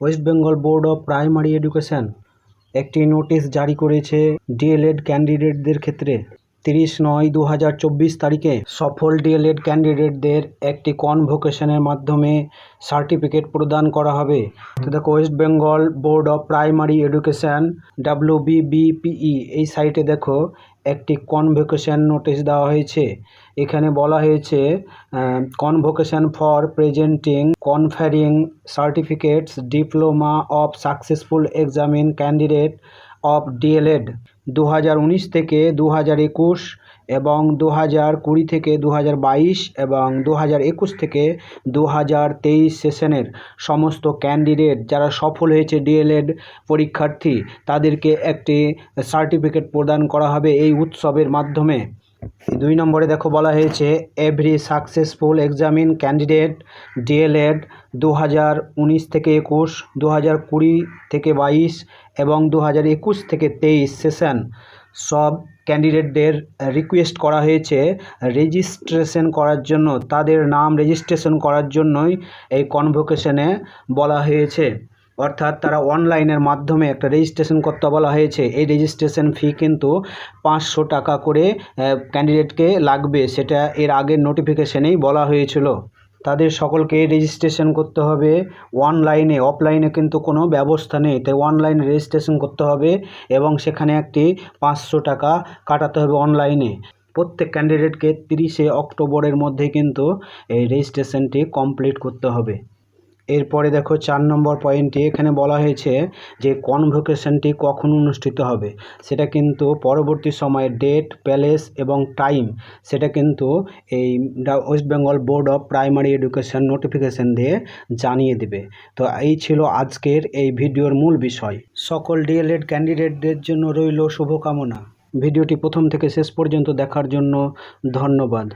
West Bengal board of primary education একটি notice জারি করেছে ডিএলএড ক্যান্ডিডেটদের ক্ষেত্রে। 30/9/2024 তারিখে সফল ডিএলএড ক্যান্ডিডেটদের একটি কনভোকেশনের মাধ্যমে সার্টিফিকেট প্রদান করা হবে। তো দেখো, West Bengal board of primary education WBBPE এই সাইটে দেখো একটি কনভোকেশন নোটিশ দেওয়া হয়েছে। এখানে বলা হয়েছে convocation for presenting conferring certificates diploma of successful examined candidate of DElEd 2019 থেকে 2021 এবং 2020 থেকে 2022 এবং 2021 থেকে 2023 সেশনের সমস্ত ক্যান্ডিডেট যারা সফল হয়েছে ডিএলএড পরীক্ষার্থী, তাদেরকে একটি সার্টিফিকেট প্রদান করা হবে এই উৎসবের মাধ্যমে। 2 নম্বরে দেখো বলা হয়েছে every successful examined candidate DElEd 2019 থেকে 21, 2020 থেকে 22 এবং 2021 থেকে 23 সেশন সব ক্যান্ডিডেটদের রিকোয়েস্ট করা হয়েছে রেজিস্ট্রেশন করার জন্য। তাদের নাম রেজিস্ট্রেশন করার জন্যই এই কনভোকেশনে বলা হয়েছে, অর্থাৎ তারা অনলাইনের মাধ্যমে একটা রেজিস্ট্রেশন করতে বলা হয়েছে। এই রেজিস্ট্রেশন ফি কিন্তু 500 টাকা করে ক্যান্ডিডেটকে লাগবে, সেটা এর আগের নোটিফিকেশনেই বলা হয়েছিল। তাদের সকলকে রেজিস্ট্রেশন করতে হবে অনলাইনে, অফলাইনে কিন্তু কোনো ব্যবস্থা নেই। তাই অনলাইনে রেজিস্ট্রেশন করতে হবে এবং সেখানে একটি 500 টাকা কাটাতে হবে অনলাইনে। প্রত্যেক ক্যান্ডিডেটকে 30শে অক্টোবরের মধ্যে কিন্তু এই রেজিস্ট্রেশনটি কমপ্লিট করতে হবে। এরপরে দেখো 4 নম্বর পয়েন্টে এখানে বলা হয়েছে যে কনভোকেশনটি কখন অনুষ্ঠিত হবে, সেটা কিন্তু পরবর্তী সময়ে ডেট, প্লেস এবং টাইম সেটা কিন্তু এই West Bengal board of primary education notification দিয়ে জানিয়ে দেবে। তো এই ছিল আজকের এই ভিডিওর মূল বিষয়। সকল ডিএলএড ক্যান্ডিডেটদের জন্য রইল শুভকামনা। ভিডিওটি প্রথম থেকে শেষ পর্যন্ত দেখার জন্য ধন্যবাদ।